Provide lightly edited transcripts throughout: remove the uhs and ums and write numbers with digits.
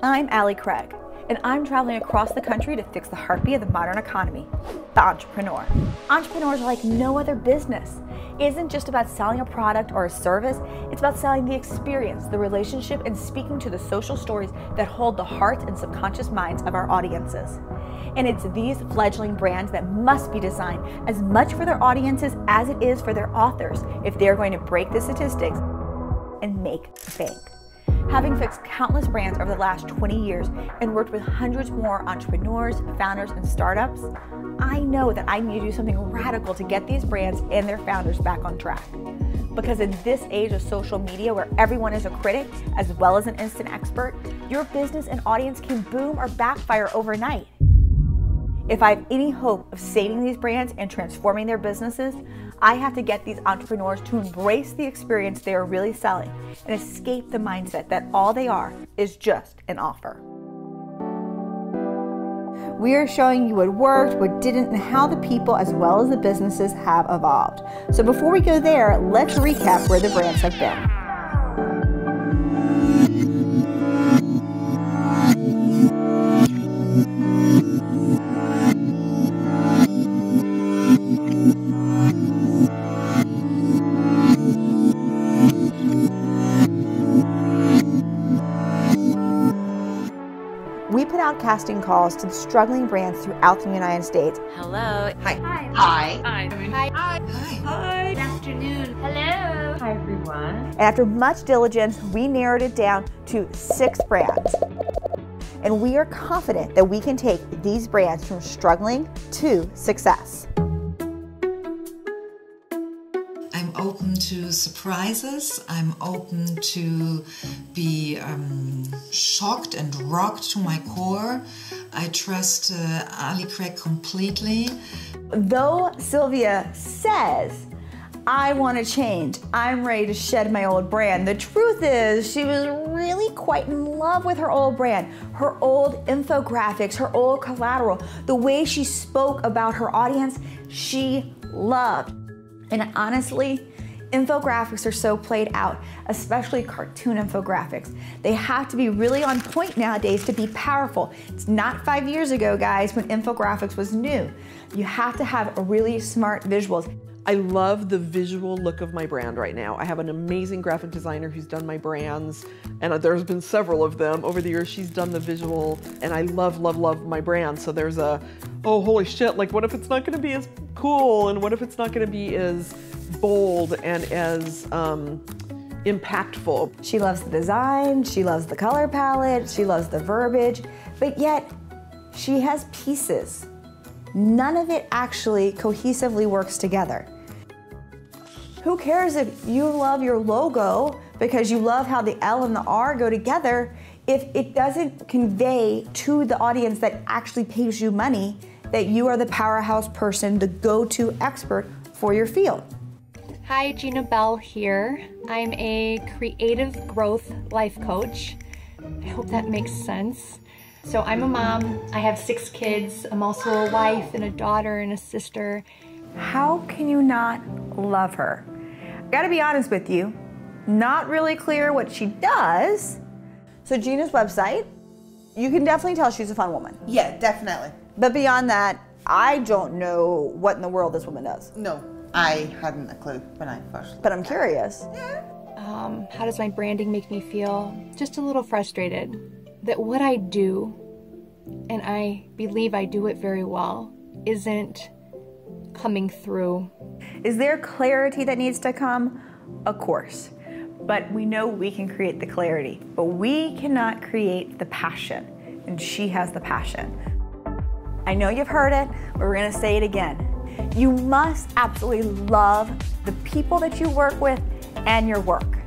I'm Allie Craig, and I'm traveling across the country to fix the heartbeat of the modern economy, the entrepreneur. Entrepreneurs are like no other business. It isn't just about selling a product or a service, it's about selling the experience, the relationship, and speaking to the social stories that hold the hearts and subconscious minds of our audiences. And it's these fledgling brands that must be designed as much for their audiences as it is for their authors if they're going to break the statistics and make bank. Having fixed countless brands over the last 20 years and worked with hundreds more entrepreneurs, founders, and startups, I know that I need to do something radical to get these brands and their founders back on track. Because in this age of social media where everyone is a critic as well as an instant expert, your business and audience can boom or backfire overnight. If I have any hope of saving these brands and transforming their businesses, I have to get these entrepreneurs to embrace the experience they are really selling and escape the mindset that all they are is just an offer. We are showing you what worked, what didn't, and how the people as well as the businesses have evolved. So before we go there, let's recap where the brands have been. We put out casting calls to the struggling brands throughout the United States. Hello. Hi. Hi. Hi. Hi. Hi. Hi. Hi. Good afternoon. Hello. Hi, everyone. And after much diligence, we narrowed it down to 6 brands. And we are confident that we can take these brands from struggling to success. I'm open to surprises. I'm open to be shocked and rocked to my core. I trust Allie Craig completely. Though Sylvia says, I want to change, I'm ready to shed my old brand, the truth is she was really quite in love with her old brand, her old infographics, her old collateral, the way she spoke about her audience, she loved. And honestly, infographics are so played out, especially cartoon infographics. They have to be really on point nowadays to be powerful. It's not 5 years ago, guys, when infographics was new. You have to have really smart visuals. I love the visual look of my brand right now. I have an amazing graphic designer who's done my brands, and there's been several of them over the years. She's done the visual, and I love, love, love my brand. So there's a, oh, holy shit, like what if it's not gonna be as cool, and what if it's not gonna be as bold and as impactful? She loves the design, she loves the color palette, she loves the verbiage, but yet she has pieces. None of it actually cohesively works together. Who cares if you love your logo because you love how the L and the R go together if it doesn't convey to the audience that actually pays you money that you are the powerhouse person, the go-to expert for your field. Hi, Gina Bell here. I'm a creative growth life coach. I hope that makes sense. So I'm a mom, I have 6 kids. I'm also a wife and a daughter and a sister. How can you not love her? I gotta be honest with you, not really clear what she does. So Gina's website, you can definitely tell she's a fun woman. Yeah, definitely. But beyond that, I don't know what in the world this woman does. No, I hadn't a clue when I first. But I'm curious. How does my branding make me feel? Just a little frustrated that what I do, and I believe I do it very well, isn't coming through. Is there clarity that needs to come? Of course. But we know we can create the clarity, but we cannot create the passion, and she has the passion. I know you've heard it, but we're gonna say it again. You must absolutely love the people that you work with and your work.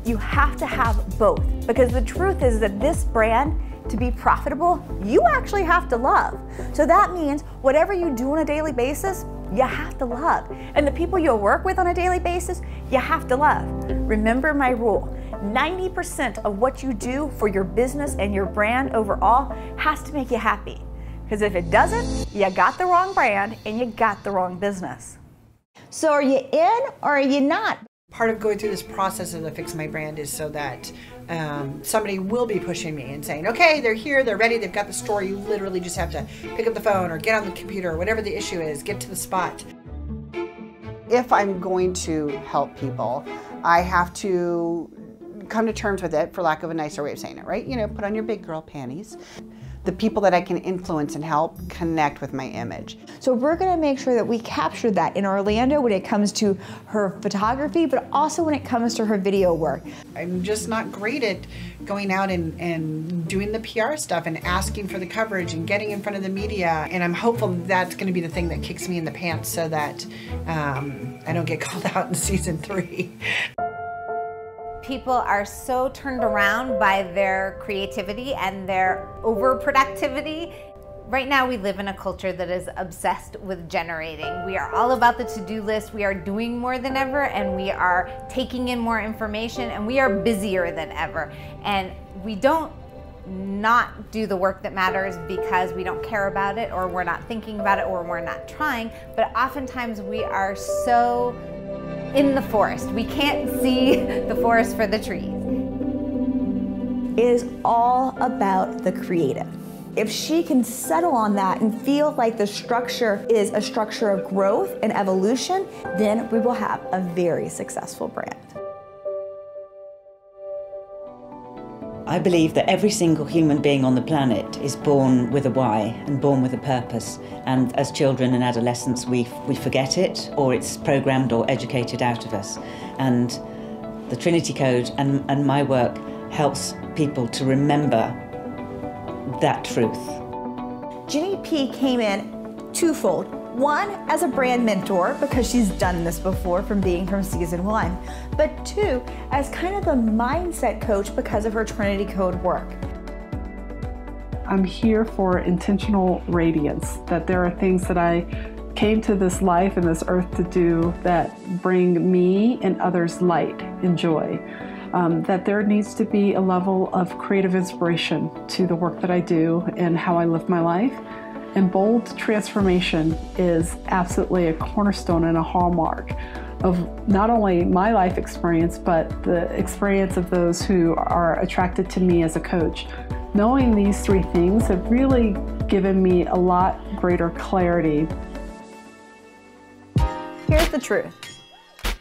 You have to have both, because the truth is that this brand, to be profitable, you actually have to love. So that means whatever you do on a daily basis, you have to love. And the people you'll work with on a daily basis, you have to love. Remember my rule, 90% of what you do for your business and your brand overall has to make you happy. Because if it doesn't, you got the wrong brand and you got the wrong business. So are you in or are you not? Part of going through this process of the Fix My Brand is so that somebody will be pushing me and saying, okay, they're here, they're ready, they've got the story. You literally just have to pick up the phone or get on the computer or whatever the issue is, get to the spot. If I'm going to help people, I have to come to terms with it, for lack of a nicer way of saying it, right? You know, put on your big girl panties. The people that I can influence and help connect with my image. So we're gonna make sure that we capture that in Orlando when it comes to her photography, but also when it comes to her video work. I'm just not great at going out and doing the PR stuff and asking for the coverage and getting in front of the media. And I'm hopeful that's gonna be the thing that kicks me in the pants so that I don't get called out in season 3. People are so turned around by their creativity and their overproductivity. Right now we live in a culture that is obsessed with generating. We are all about the to-do list. We are doing more than ever, and we are taking in more information, and we are busier than ever. And we don't not do the work that matters because we don't care about it, or we're not thinking about it, or we're not trying, but oftentimes we are so in the forest. We can't see the forest for the trees. It is all about the creative. If she can settle on that and feel like the structure is a structure of growth and evolution, then we will have a very successful brand. I believe that every single human being on the planet is born with a why and born with a purpose. And as children and adolescents, we forget it, or it's programmed or educated out of us. And the Trinity Code and my work helps people to remember that truth. Ginny P came in twofold. One, as a brand mentor, because she's done this before from season 1. But 2, as kind of the mindset coach because of her Trinity Code work. I'm here for intentional radiance, that there are things that I came to this life and this earth to do that bring me and others light and joy. That there needs to be a level of creative inspiration to the work that I do and how I live my life. And bold transformation is absolutely a cornerstone and a hallmark of not only my life experience, but the experience of those who are attracted to me as a coach. Knowing these 3 things have really given me a lot greater clarity. Here's the truth.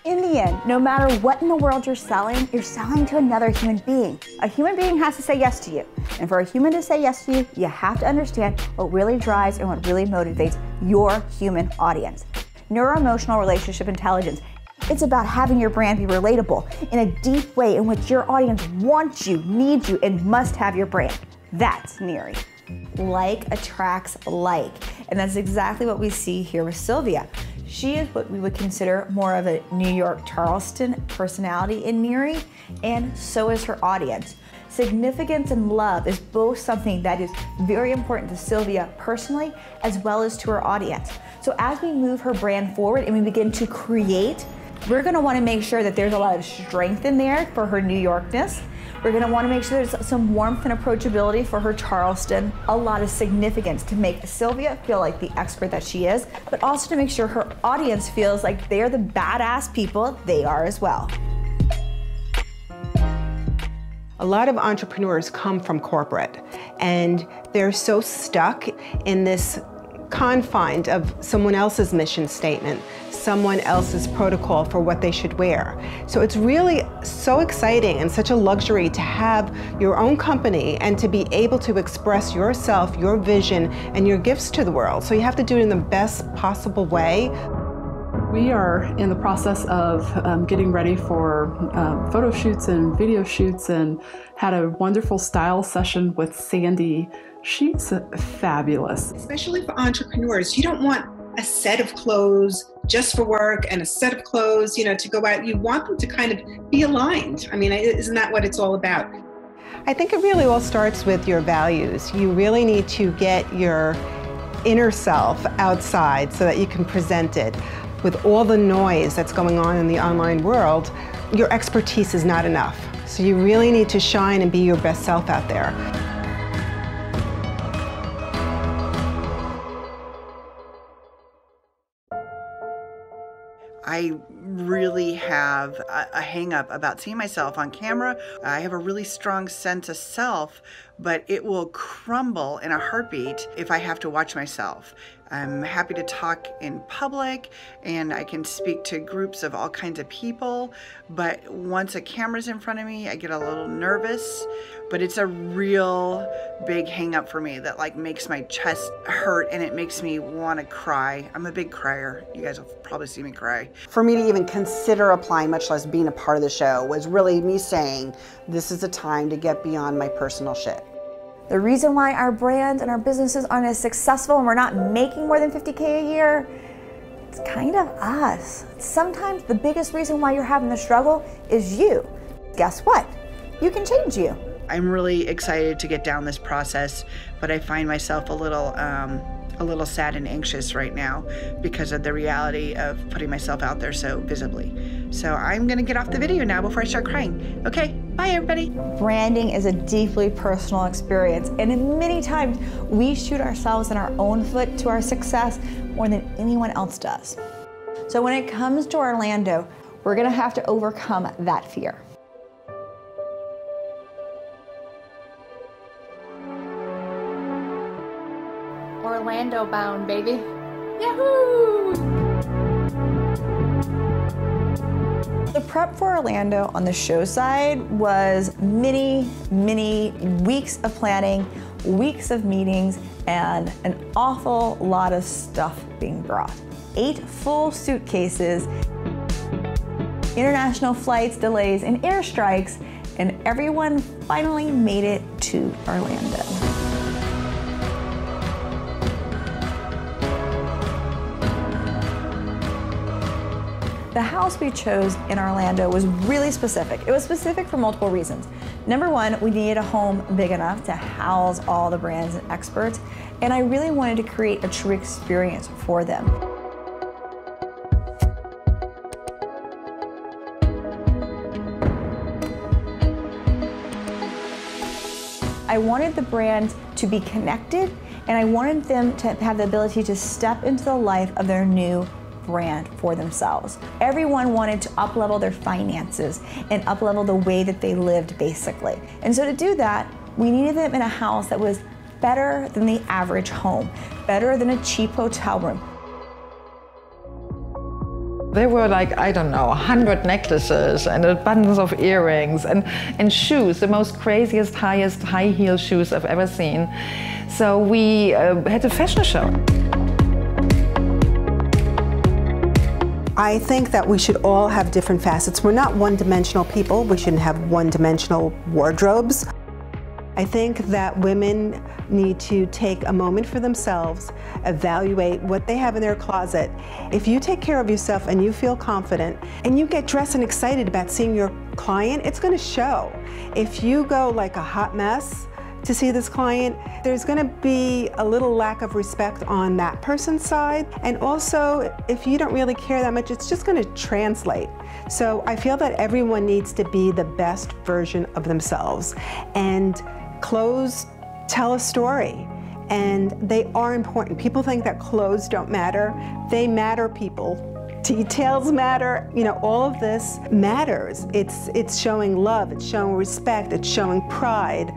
In the end, no matter what in the world you're selling to another human being. A human being has to say yes to you. And for a human to say yes to you, you have to understand what really drives and what really motivates your human audience. Neuroemotional relationship intelligence. It's about having your brand be relatable in a deep way in which your audience wants you, needs you, and must have your brand. That's Neri. Like attracts like. And that's exactly what we see here with Sylvia. She is what we would consider more of a New York Charleston personality in Neri, and so is her audience. Significance and love is both something that is very important to Sylvia personally, as well as to her audience. So as we move her brand forward and we begin to create, we're gonna wanna make sure that there's a lot of strength in there for her New Yorkness. We're gonna wanna make sure there's some warmth and approachability for her Charleston, a lot of significance to make Sylvia feel like the expert that she is, but also to make sure her audience feels like they're the badass people they are as well. A lot of entrepreneurs come from corporate, and they're so stuck in this confine of someone else's mission statement, someone else's protocol for what they should wear. So it's really so exciting and such a luxury to have your own company and to be able to express yourself, your vision, and your gifts to the world. So you have to do it in the best possible way. We are in the process of getting ready for photo shoots and video shoots, and had a wonderful style session with Sandy. She's fabulous. Especially for entrepreneurs, you don't want a set of clothes just for work and a set of clothes, you know, to go out. You want them to kind of be aligned. I mean, isn't that what it's all about? I think it really all starts with your values. You really need to get your inner self outside so that you can present it. With all the noise that's going on in the online world, your expertise is not enough. So you really need to shine and be your best self out there. I really have a hang up about seeing myself on camera. I have a really strong sense of self, but it will crumble in a heartbeat if I have to watch myself. I'm happy to talk in public and I can speak to groups of all kinds of people, but once a camera's in front of me, I get a little nervous, but it's a real big hang up for me that like makes my chest hurt and it makes me want to cry. I'm a big crier. You guys will probably see me cry. For me to even consider applying, much less being a part of the show, was really me saying, this is a time to get beyond my personal shit. The reason why our brands and our businesses aren't as successful and we're not making more than $50K a year, it's kind of us. Sometimes the biggest reason why you're having the struggle is you. Guess what? You can change you. I'm really excited to get down this process, but I find myself a little sad and anxious right now because of the reality of putting myself out there so visibly. So I'm gonna get off the video now before I start crying. Okay, bye everybody. Branding is a deeply personal experience, and many times we shoot ourselves in our own foot to our success more than anyone else does. So when it comes to Orlando, we're gonna have to overcome that fear. Orlando bound, baby. Yahoo! The prep for Orlando on the show side was many weeks of planning, weeks of meetings, and an awful lot of stuff being brought. 8 full suitcases, international flights, delays, and airstrikes, and everyone finally made it to Orlando. The house we chose in Orlando was really specific. It was specific for multiple reasons. Number one, we needed a home big enough to house all the brands and experts, and I really wanted to create a true experience for them. I wanted the brands to be connected, and I wanted them to have the ability to step into the life of their new brand for themselves. Everyone wanted to up-level their finances and up-level the way that they lived, basically. And so to do that, we needed them in a house that was better than the average home, better than a cheap hotel room. There were like, I don't know, 100 necklaces and abundance of earrings and shoes, the most craziest, highest high heel shoes I've ever seen. So we had a fashion show. I think that we should all have different facets. We're not one-dimensional people. We shouldn't have one-dimensional wardrobes. I think that women need to take a moment for themselves, evaluate what they have in their closet. If you take care of yourself and you feel confident and you get dressed and excited about seeing your client, it's going to show. If you go like a hot mess to see this client, there's going to be a little lack of respect on that person's side. And also, if you don't really care that much, it's just going to translate. So I feel that everyone needs to be the best version of themselves. And clothes tell a story. And they are important. People think that clothes don't matter. They matter, people. Details matter. You know, all of this matters. It's showing love, it's showing respect, it's showing pride.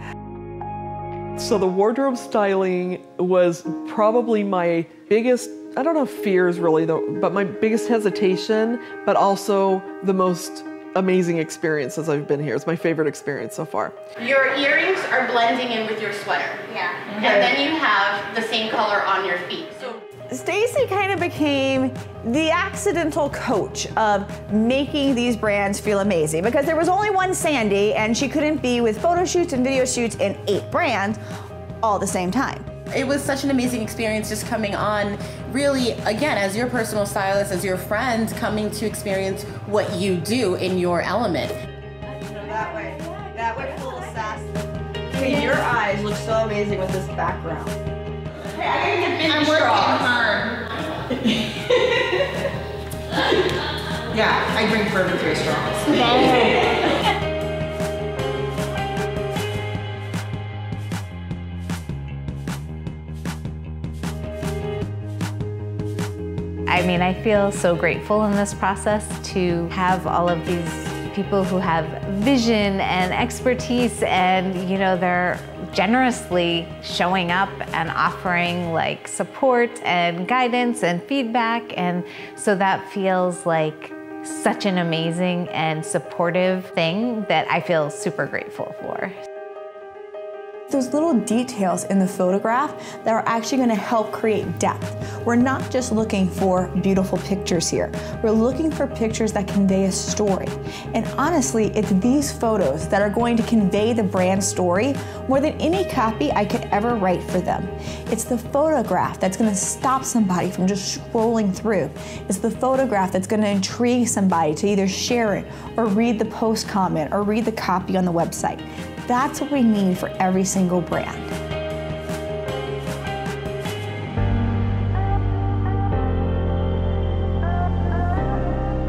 So the wardrobe styling was probably my biggest, I don't know if fears really though, but my biggest hesitation, but also the most amazing experience as I've been here. It's my favorite experience so far. Your earrings are blending in with your sweater. Yeah. And then you have the same color on your feet. So Stacy kind of became the accidental coach of making these brands feel amazing because there was only one Sandy and she couldn't be with photo shoots and video shoots in 8 brands all at the same time. It was such an amazing experience just coming on, really, again, as your personal stylist, as your friend, coming to experience what you do in your element. That way full of sass. Okay, your eyes look so amazing with this background. I'm working hard. Yeah, I drink bourbon through straws. I mean, I feel so grateful in this process to have all of these people who have vision and expertise, and you know, they're generously showing up and offering like support and guidance and feedback, and so that feels like such an amazing and supportive thing that I feel super grateful for. Those little details in the photograph that are actually going to help create depth. We're not just looking for beautiful pictures here. We're looking for pictures that convey a story. And honestly, it's these photos that are going to convey the brand story more than any copy I could ever write for them. It's the photograph that's going to stop somebody from just scrolling through. It's the photograph that's going to intrigue somebody to either share it or read the post comment or read the copy on the website. That's what we need for every single brand.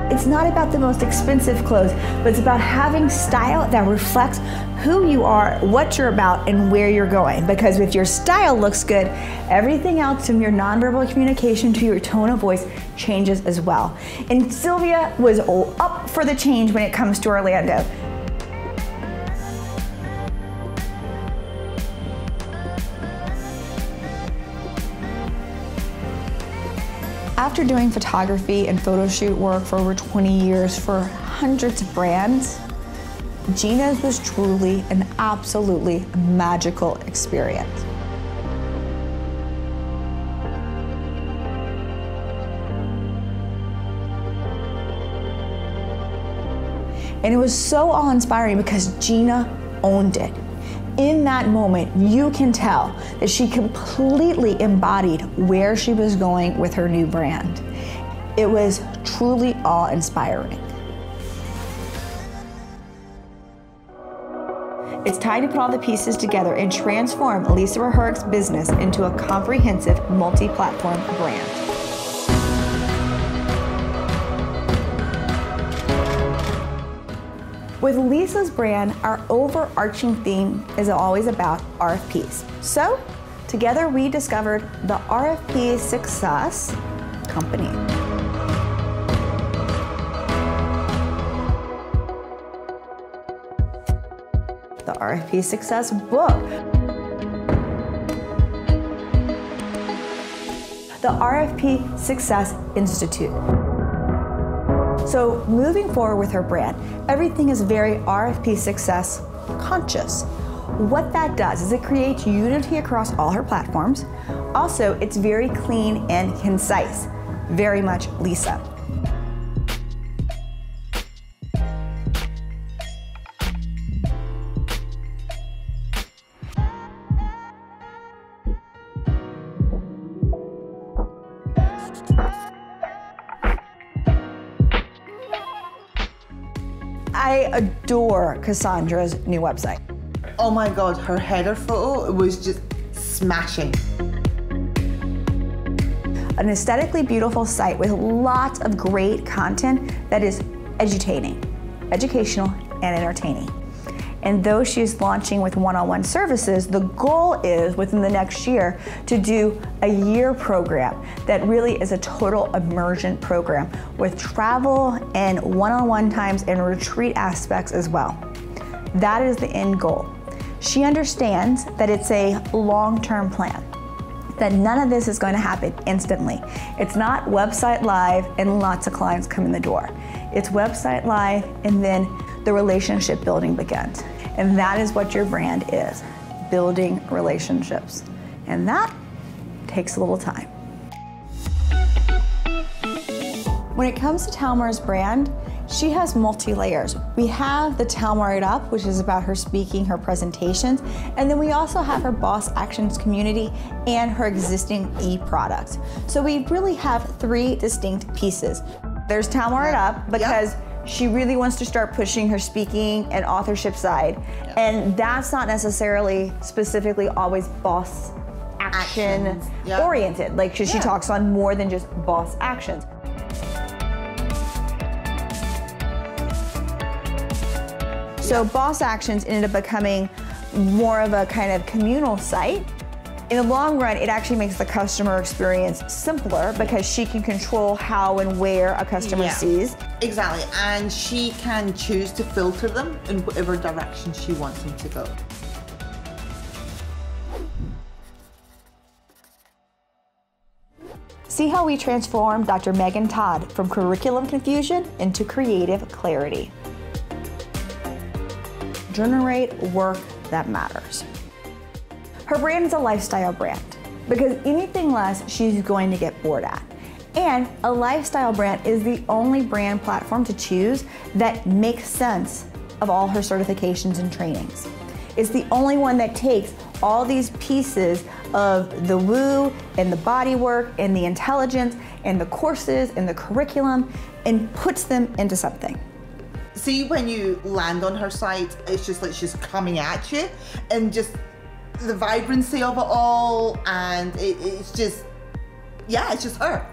It's not about the most expensive clothes, but it's about having style that reflects who you are, what you're about, and where you're going. Because if your style looks good, everything else from your nonverbal communication to your tone of voice changes as well. And Sylvia was up for the change when it comes to Orlando. After doing photography and photo shoot work for over 20 years for hundreds of brands, Gina's was truly an absolutely magical experience. And it was so awe-inspiring because Gina owned it. In that moment, you can tell that she completely embodied where she was going with her new brand. It was truly awe-inspiring. It's time to put all the pieces together and transform Lisa Rehurg's business into a comprehensive multi-platform brand. With Lisa's brand, our overarching theme is always about RFPs. So, together we discovered the RFP Success Company. The RFP Success Book. The RFP Success Institute. So moving forward with her brand, everything is very RFP Success conscious. What that does is it creates unity across all her platforms. Also, it's very clean and concise, very much Lisa. I adore Cassandra's new website. Oh my God, her header photo was just smashing. An aesthetically beautiful site with lots of great content that is edutaining, educational, and entertaining. And though she's launching with one-on-one services, the goal is within the next year to do a year program that really is a total immersion program with travel and one-on-one times and retreat aspects as well. That is the end goal. She understands that it's a long-term plan, that none of this is going to happen instantly. It's not website live and lots of clients come in the door. It's website live and then the relationship building begins. And that is what your brand is, building relationships. And that takes a little time. When it comes to Talmar's brand, she has multi-layers. We have the Talmar It Up, which is about her speaking, her presentations, and then we also have her Boss Actions community and her existing e-products. So we really have three distinct pieces. There's Talmar It Up because she really wants to start pushing her speaking and authorship side. And that's not necessarily specifically always boss action oriented. Like she talks on more than just boss actions. So Boss Actions ended up becoming more of a kind of communal site In the long run, it actually makes the customer experience simpler because she can control how and where a customer sees. Exactly, and she can choose to filter them in whatever direction she wants them to go. See how we transformed Dr. Megan Todd from curriculum confusion into creative clarity. Generate work that matters. Her brand is a lifestyle brand because anything less she's going to get bored at. And a lifestyle brand is the only brand platform to choose that makes sense of all her certifications and trainings. It's the only one that takes all these pieces of the woo and the body work and the intelligence and the courses and the curriculum and puts them into something. See, when you land on her site, it's just like she's coming at you, and just the vibrancy of it all, and it's just, yeah, it's just her.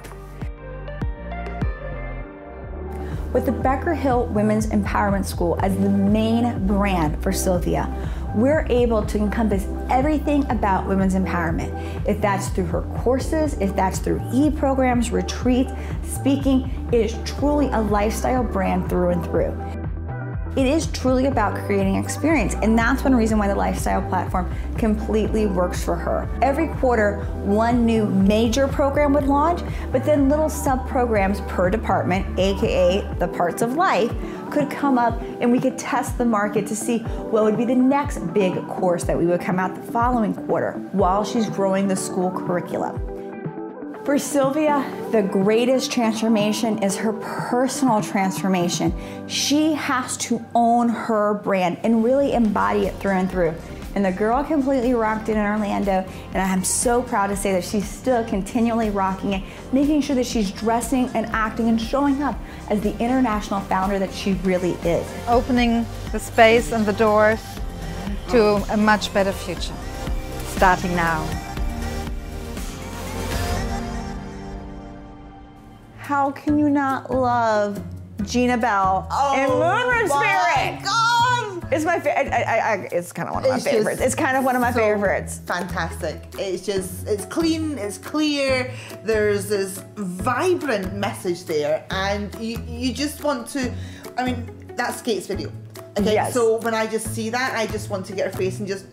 With the Becker Hill Women's Empowerment School as the main brand for Sylvia, we're able to encompass everything about women's empowerment. If that's through her courses, if that's through e-programs, retreats, speaking, it is truly a lifestyle brand through and through. It is truly about creating experience, and that's one reason why the lifestyle platform completely works for her. Every quarter, one new major program would launch, but then little sub-programs per department, AKA the parts of life, could come up and we could test the market to see what would be the next big course that we would come out the following quarter while she's growing the school curriculum. For Sylvia, the greatest transformation is her personal transformation. She has to own her brand and really embody it through and through. And the girl completely rocked it in Orlando, and I'm so proud to say that she's still continually rocking it, making sure that she's dressing and acting and showing up as the international founder that she really is. Opening the space and the doors to a much better future, starting now. How can you not love Gina Bell and Moonroom Spirit? God! It's my favorite. It's kind of one of my favorites. It's kind of one of my favorites. Fantastic. It's just, it's clean, it's clear. There's this vibrant message there, and you just want to, I mean, that's Kate's video. Okay, yes. So when I just see that, I just want to get her face and just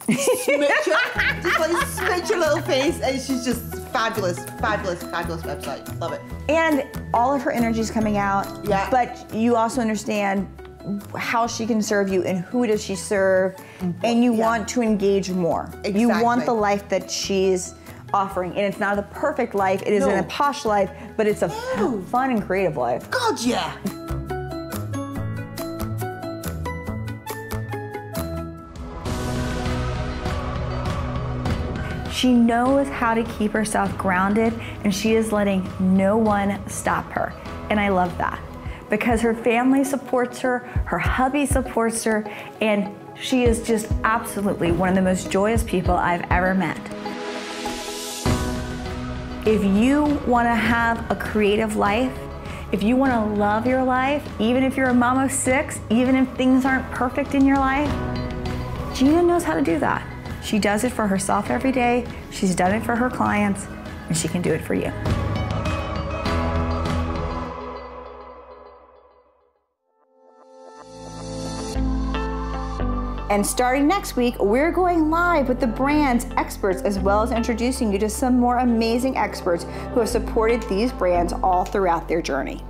smooch her, just like smooch her little face, and she's just fabulous, fabulous, fabulous website. Love it. And all of her energy is coming out. Yeah. But you also understand how she can serve you and who does she serve, and you want to engage more. Exactly. You want the life that she's offering, and it's not a perfect life. It isn't a posh life, but it's a fun and creative life. God, yeah. She knows how to keep herself grounded, and she is letting no one stop her. And I love that because her family supports her, her hubby supports her, and she is just absolutely one of the most joyous people I've ever met. If you want to have a creative life, if you want to love your life, even if you're a mom of 6, even if things aren't perfect in your life, Gina knows how to do that. She does it for herself every day, she's done it for her clients, and she can do it for you. And starting next week, we're going live with the brand's experts, as well as introducing you to some more amazing experts who have supported these brands all throughout their journey.